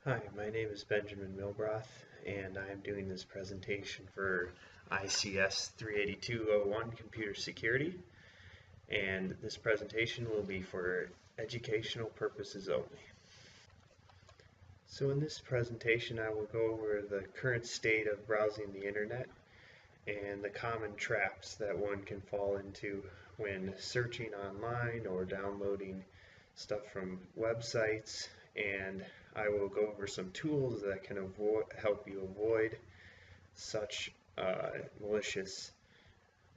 Hi, my name is Benjamin Milbroth, and I am doing this presentation for ICS 38201 Computer Security, and this presentation will be for educational purposes only. So in this presentation I will go over the current state of browsing the internet and the common traps that one can fall into when searching online or downloading stuff from websites, and I will go over some tools that can help you avoid such malicious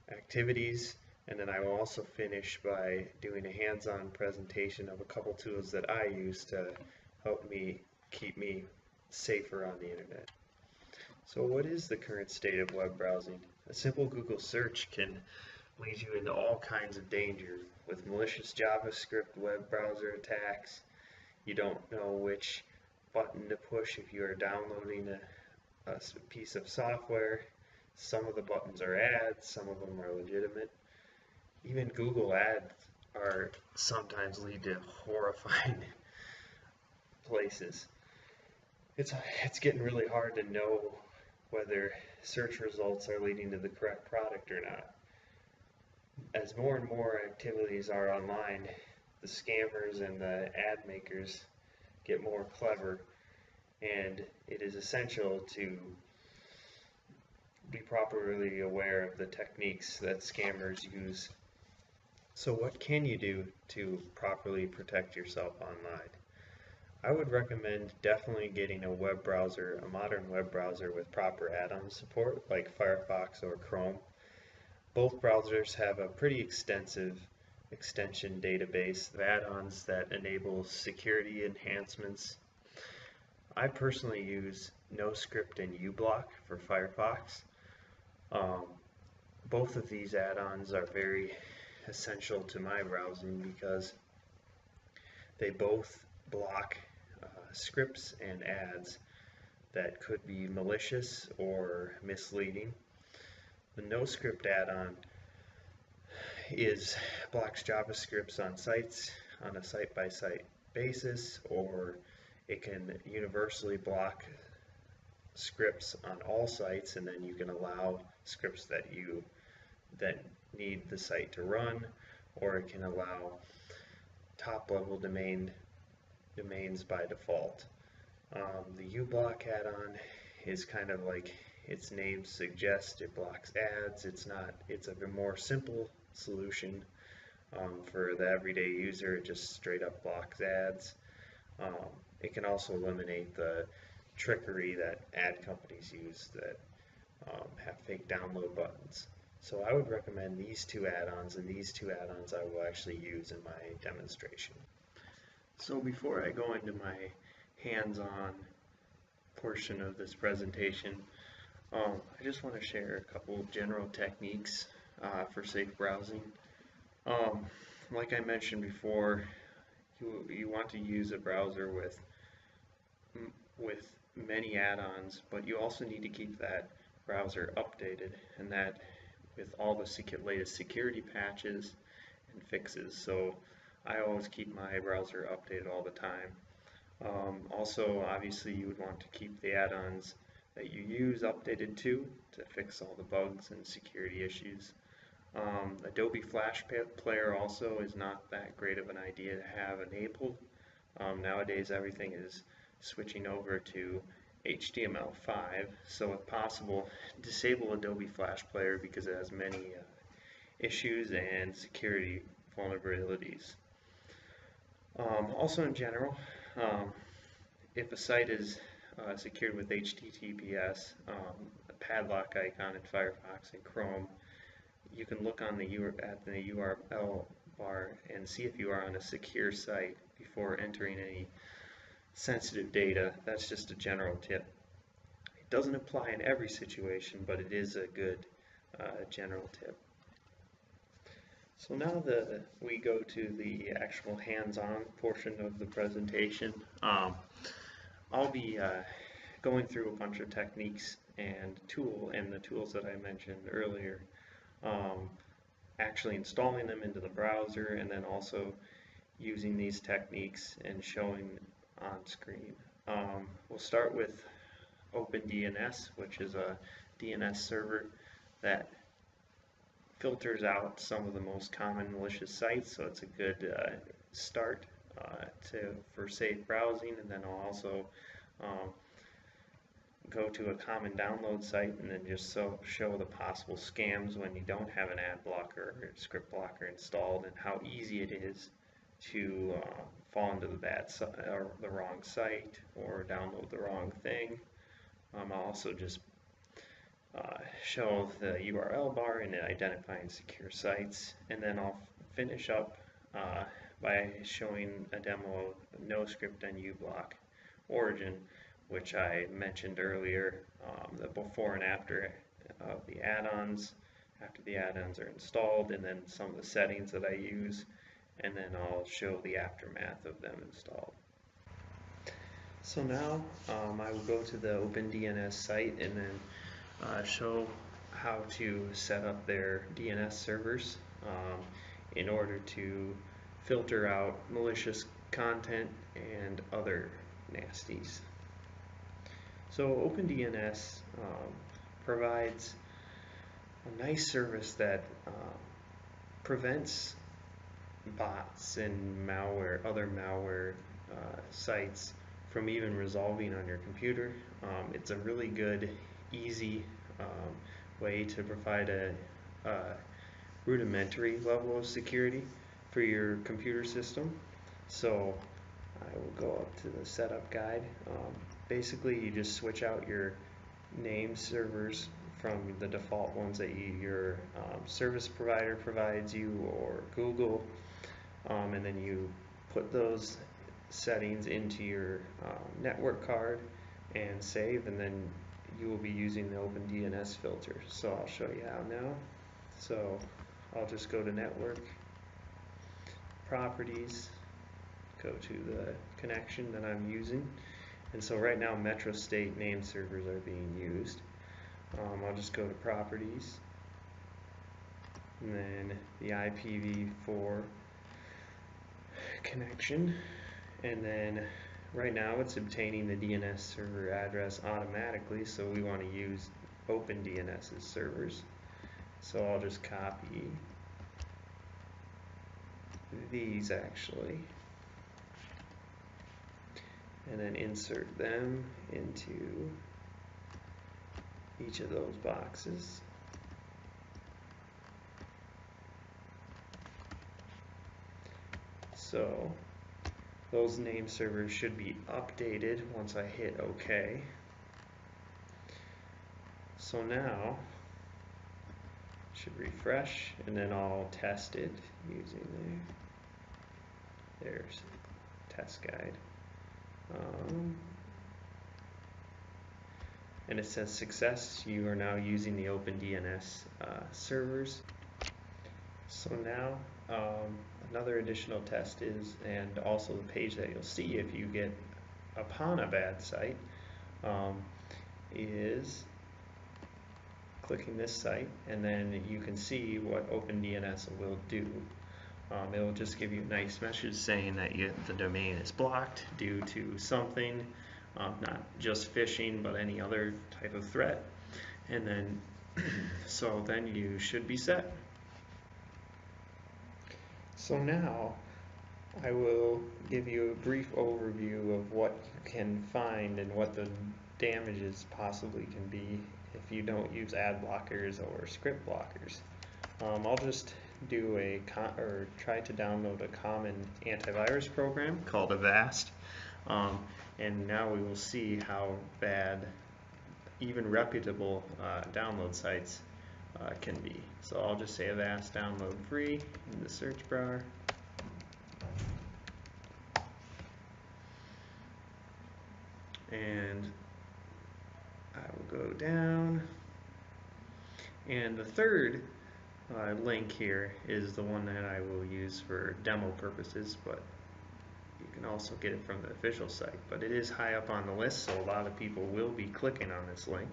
activities, and then I will also finish by doing a hands-on presentation of a couple tools that I use to help me keep me safer on the internet. So what is the current state of web browsing? A simple Google search can lead you into all kinds of danger with malicious JavaScript web browser attacks. You don't know which button to push if you are downloading a piece of software. Some of the buttons are ads, some of them are legitimate. Even Google ads are sometimes lead to horrifying places. It's getting really hard to know whether search results are leading to the correct product or not. As more and more activities are online, the scammers and the ad makers get more clever, and it is essential to be properly aware of the techniques that scammers use. So what can you do to properly protect yourself online? I would recommend definitely getting a web browser, a modern web browser with proper add-on support like Firefox or Chrome. Both browsers have a pretty extensive extension database of add-ons that enable security enhancements. I personally use NoScript and uBlock for Firefox. Both of these add-ons are very essential to my browsing because they both block scripts and ads that could be malicious or misleading. The NoScript add-on blocks JavaScripts on sites on a site-by-site basis, or it can universally block scripts on all sites, and then you can allow scripts that need the site to run, or it can allow top-level domains by default. The uBlock add-on is kind of like its name suggests, it blocks ads. It's a more simple solution for the everyday user. It just straight up blocks ads. It can also eliminate the trickery that ad companies use that have fake download buttons. So I would recommend these two add-ons, and these two add-ons I will actually use in my demonstration. So before I go into my hands-on portion of this presentation, I just want to share a couple of general techniques for safe browsing. Like I mentioned before, you want to use a browser with many add-ons, but you also need to keep that browser updated, and that with all the latest security patches and fixes. So I always keep my browser updated all the time. Also, obviously, you would want to keep the add-ons that you use updated too, to fix all the bugs and security issues. Adobe Flash Player also is not that great of an idea to have enabled. Nowadays everything is switching over to HTML5, so if possible, disable Adobe Flash Player because it has many issues and security vulnerabilities. Also in general, if a site is secured with HTTPS, a padlock icon in Firefox and Chrome, you can look on at the URL bar and see if you are on a secure site before entering any sensitive data. That's just a general tip. It doesn't apply in every situation, but it is a good general tip. So now that we go to the actual hands-on portion of the presentation, I'll be going through a bunch of techniques and the tools that I mentioned earlier, actually installing them into the browser, and then also using these techniques and showing on screen We'll start with OpenDNS, which is a DNS server that filters out some of the most common malicious sites, so it's a good start for safe browsing. And then I'll also go to a common download site and then just show the possible scams when you don't have an ad blocker or script blocker installed, and how easy it is to fall into the or the wrong site or download the wrong thing. I'll also just show the URL bar and identifying secure sites, and then I'll finish up by showing a demo of NoScript and uBlock Origin, which I mentioned earlier, the before and after of the add-ons, after the add-ons are installed, and then some of the settings that I use, and then I'll show the aftermath of them installed. So now I will go to the OpenDNS site and then show how to set up their DNS servers in order to filter out malicious content and other nasties. So OpenDNS provides a nice service that prevents bots and other malware sites from even resolving on your computer. It's a really good, easy way to provide a rudimentary level of security for your computer system. So I will go up to the setup guide. Basically, you just switch out your name servers from the default ones that your service provider provides you, or Google, and then you put those settings into your network card and save, and then you will be using the OpenDNS filter. So I'll show you how now. So I'll just go to Network, Properties, go to the connection that I'm using, and so right now MetroState name servers are being used. I'll just go to Properties, and then the IPv4 connection, and then right now it's obtaining the DNS server address automatically, so we want to use OpenDNS's servers. So I'll just copy these actually, and then insert them into each of those boxes. So those name servers should be updated once I hit OK. So now it should refresh, and then I'll test it using there's test guide. And it says success, you are now using the OpenDNS servers. So now another additional test is, and also the page that you'll see if you get upon a bad site, is clicking this site, and then you can see what OpenDNS will do. It will just give you a nice message saying that the domain is blocked due to something, not just phishing, but any other type of threat. And then, so then you should be set. So now I will give you a brief overview of what you can find and what the damages possibly can be if you don't use ad blockers or script blockers. I'll just do try to download a common antivirus program called Avast, and now we will see how bad even reputable download sites can be. So I'll just say Avast download free in the search bar. And I will go down, and the third link here is the one that I will use for demo purposes, but you can also get it from the official site. But it is high up on the list, so a lot of people will be clicking on this link.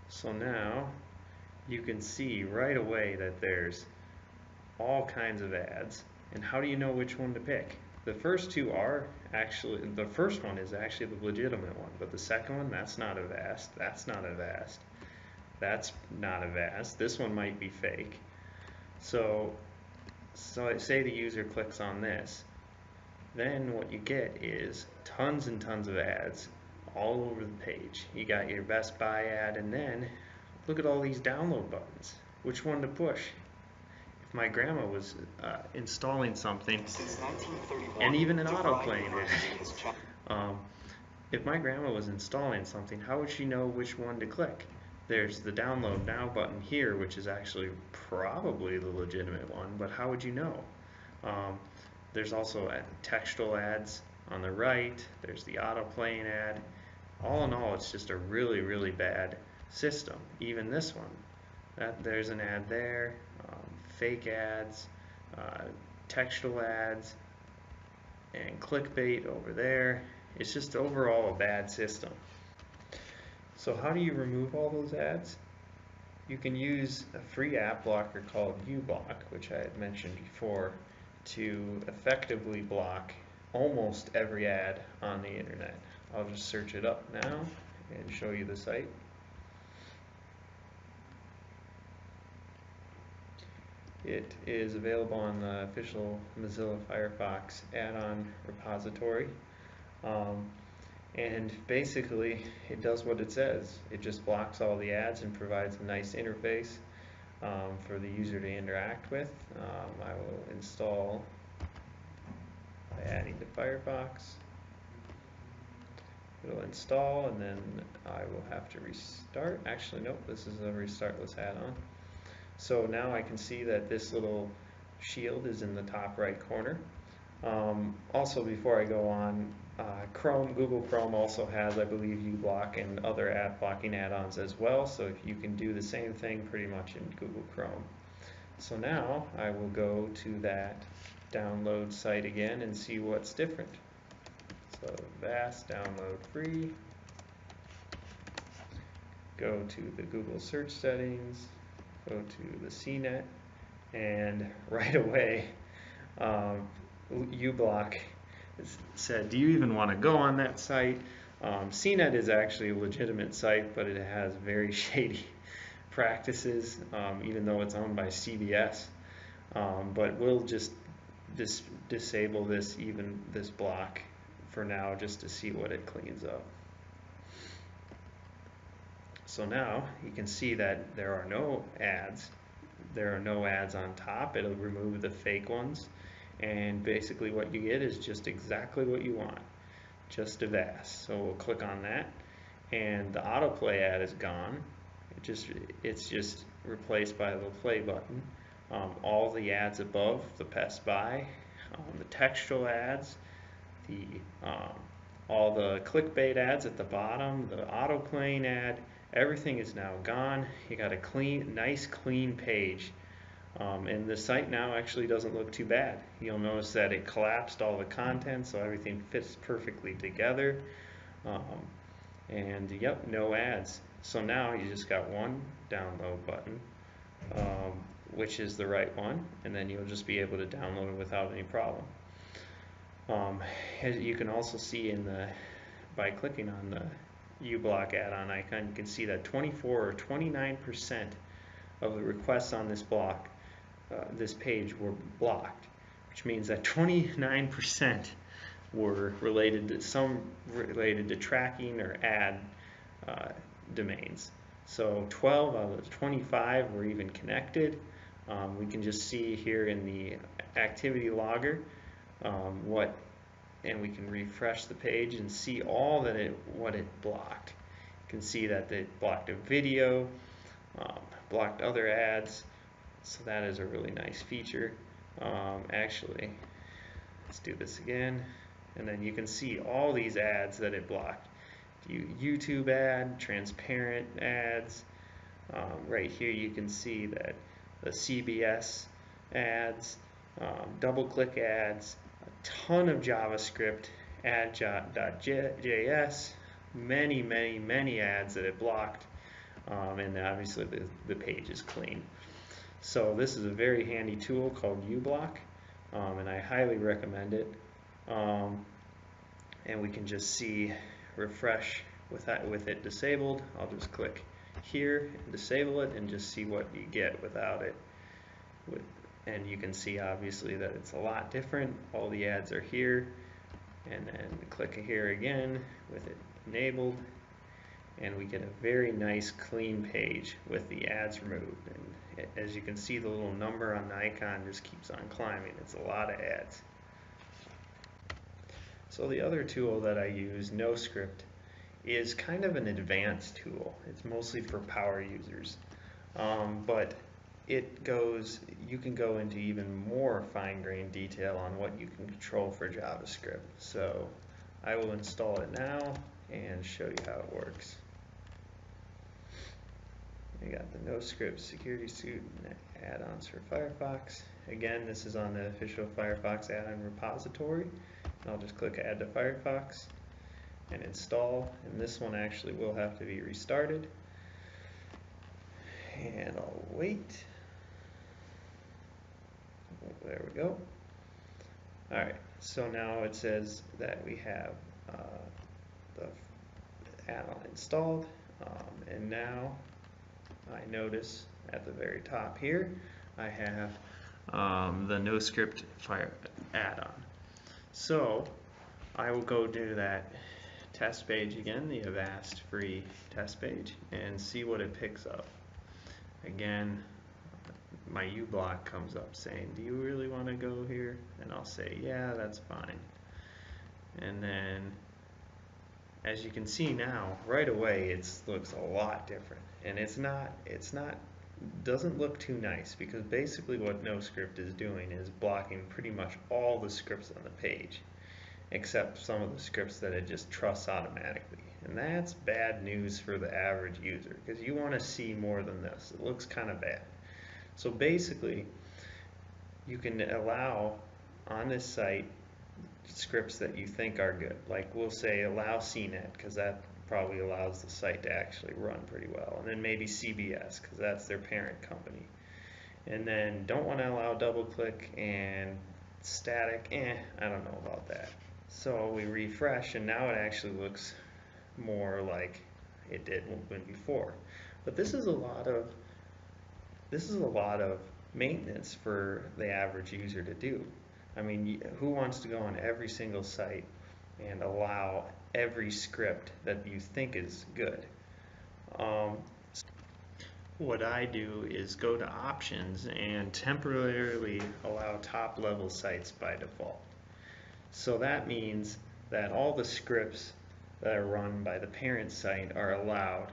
So now you can see right away that there's all kinds of ads, and how do you know which one to pick? the first two are actually, the first one is actually the legitimate one, but the second one, that's not Avast, that's not Avast, that's not Avast, this one might be fake. So say the user clicks on this, then what you get is tons and tons of ads all over the page. You got your Best Buy ad, and then look at all these download buttons. Which one to push? If my grandma was installing something, and even an autoplay if my grandma was installing something, how would she know which one to click? There's the download now button here, which is actually probably the legitimate one, but how would you know? There's also textual ads on the right, there's the auto-playing ad. All in all, it's just a really, really bad system. Even this one, there's an ad there, fake ads, textual ads, and clickbait over there. It's just overall a bad system. So how do you remove all those ads? You can use a free app blocker called uBlock, which I had mentioned before, to effectively block almost every ad on the internet. I'll just search it up now and show you the site. It is available on the official Mozilla Firefox add-on repository. And basically it does what it says. It just blocks all the ads and provides a nice interface for the user to interact with. I will install by adding to Firefox. It'll install, and then I will have to restart. Actually, nope, this is a restartless add-on. So now I can see that this little shield is in the top right corner. Also, before I go on, Google Chrome also has, I believe, uBlock and other ad blocking add-ons as well, so you can do the same thing pretty much in Google Chrome. So now I will go to that download site again and see what's different. So Avast download free, go to the Google search settings, go to the CNET, and right away uBlock said, do you even want to go on that site? CNET is actually a legitimate site, but it has very shady practices, even though it's owned by CBS. But we'll just disable this block for now, just to see what it cleans up. So now you can see that there are no ads. There are no ads on top. It'll remove the fake ones. And basically what you get is just exactly what you want, just Avast. So we'll click on that, and the autoplay ad is gone. It's just replaced by the play button. All the ads above, the Best Buy, the textual ads, all the clickbait ads at the bottom, the auto-playing ad, everything is now gone. You got a nice clean page. And the site now actually doesn't look too bad. You'll notice that it collapsed all the content, so everything fits perfectly together. And yep, no ads. So now you just got one download button, which is the right one, and then you'll just be able to download it without any problem. As you can also see by clicking on the uBlock add-on icon, you can see that 24 or 29% of the requests on this this page were blocked, which means that 29% were related to tracking or ad domains. So 12 out of the 25 were even connected. We can just see here in the activity logger and we can refresh the page and see all what it blocked. You can see that it blocked a video, blocked other ads. So that is a really nice feature. Actually, let's do this again, and then you can see all these ads that it blocked. YouTube ad, transparent ads. Right here you can see that the CBS ads, double-click ads, a ton of JavaScript, add.js, many ads that it blocked, and obviously the page is clean. So this is a very handy tool called uBlock, and I highly recommend it. And we can just see refresh with it disabled. I'll just click here and disable it and just see what you get without it. And you can see obviously that it's a lot different. All the ads are here, and then click here again with it enabled, and we get a very nice clean page with the ads removed. And as you can see, the little number on the icon just keeps on climbing. It's a lot of ads. So the other tool that I use, NoScript, is kind of an advanced tool. It's mostly for power users, but you can go into even more fine-grained detail on what you can control for JavaScript. So I will install it now and show you how it works. We got the NoScript Security Suite add-ons for Firefox. Again, this is on the official Firefox add-on repository. I'll just click Add to Firefox and install, and this one actually will have to be restarted. And I'll wait. There we go. Alright, so now it says that we have the add-on installed, and now I notice at the very top here I have the NoScript Fire add-on. So I will go to that test page again, the Avast free test page, and see what it picks up. Again, my uBlock comes up saying, do you really want to go here? And I'll say, yeah, that's fine. And then as you can see now, right away it looks a lot different, and doesn't look too nice, because basically what NoScript is doing is blocking pretty much all the scripts on the page, except some of the scripts that it just trusts automatically. And that's bad news for the average user, because you want to see more than this. It looks kind of bad. So basically, you can allow on this site scripts that you think are good. Like we'll say allow CNET, because that probably allows the site to actually run pretty well. And then maybe CBS, because that's their parent company. And then don't want to allow double click, and static, I don't know about that. So we refresh, and now it actually looks more like it did when before. But this is a lot of maintenance for the average user to do. I mean, who wants to go on every single site and allow every script that you think is good? What I do is go to options and temporarily allow top level sites by default. So that means that all the scripts that are run by the parent site are allowed.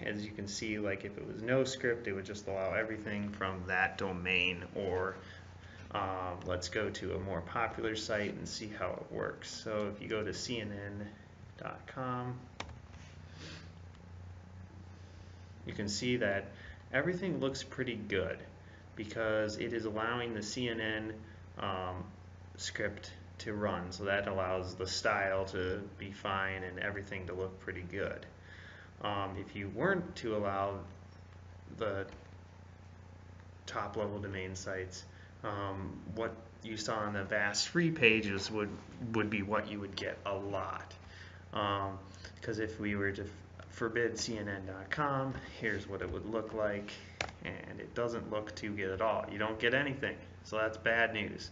As you can see, like if it was NoScript, it would just allow everything from that domain, or let's go to a more popular site and see how it works. So if you go to CNN.com, you can see that everything looks pretty good, because it is allowing the CNN script to run. So that allows the style to be fine and everything to look pretty good. If you weren't to allow the top level domain sites, what you saw on the Avast free pages would be what you would get a lot. Because if we were to forbid CNN.com, here's what it would look like, and it doesn't look too good at all. You don't get anything, so that's bad news.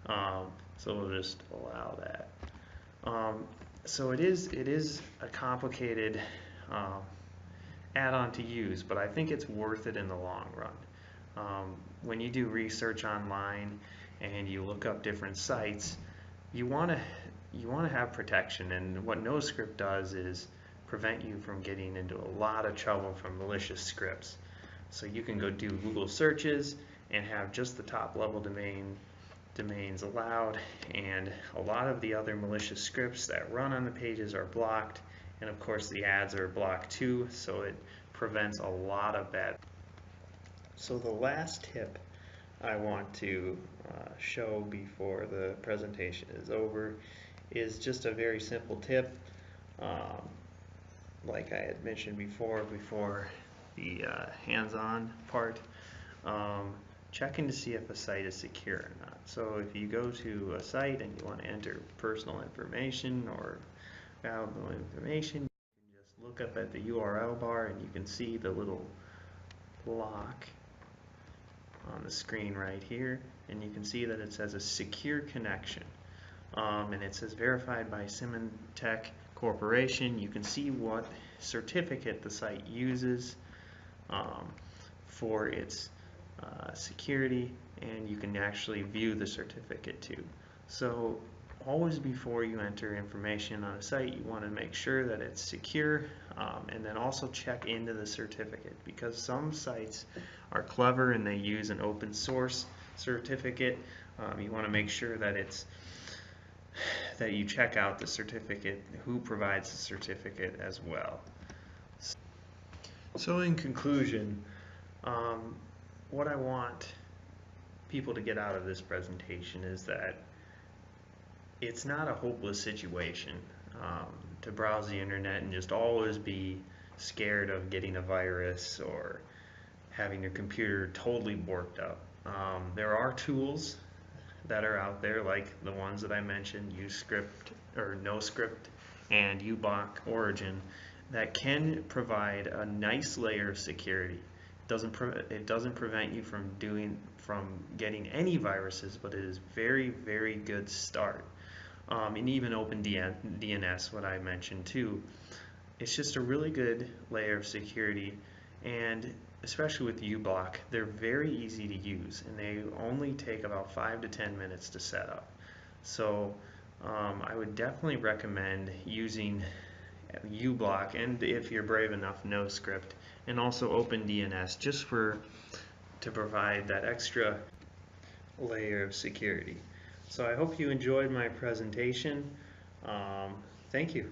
So we'll just allow that. So it is a complicated add-on to use, but I think it's worth it in the long run. When you do research online and you look up different sites, you want to have protection, and what NoScript does is prevent you from getting into a lot of trouble from malicious scripts. So you can go do Google searches and have just the top level domains allowed, and a lot of the other malicious scripts that run on the pages are blocked, and of course the ads are blocked too, so it prevents a lot of bad. So the last tip I want to show before the presentation is over is just a very simple tip. Like I had mentioned before the hands-on part, checking to see if a site is secure or not. So if you go to a site and you want to enter personal information or valuable information, you can just look up at the URL bar and you can see the little lock on the screen right here, and you can see that it says a secure connection, and it says verified by Symantec Corporation. You can see what certificate the site uses for its security, and you can actually view the certificate too. So always before you enter information on a site, you want to make sure that it's secure, and then also check into the certificate, because some sites are clever and they use an open source certificate. You want to make sure that you check out the certificate, who provides the certificate as well. So in conclusion, what I want people to get out of this presentation is that it's not a hopeless situation to browse the internet and just always be scared of getting a virus or having your computer totally borked up. There are tools that are out there, like the ones that I mentioned, UScript or NoScript and uBlock Origin, that can provide a nice layer of security. It doesn't prevent you from getting any viruses, but it is very, very good start. And even OpenDNS, what I mentioned too, it's just a really good layer of security, and especially with uBlock, they're very easy to use, and they only take about 5 to 10 minutes to set up. So I would definitely recommend using uBlock, and if you're brave enough, NoScript, and also OpenDNS, just to provide that extra layer of security. So I hope you enjoyed my presentation. Thank you.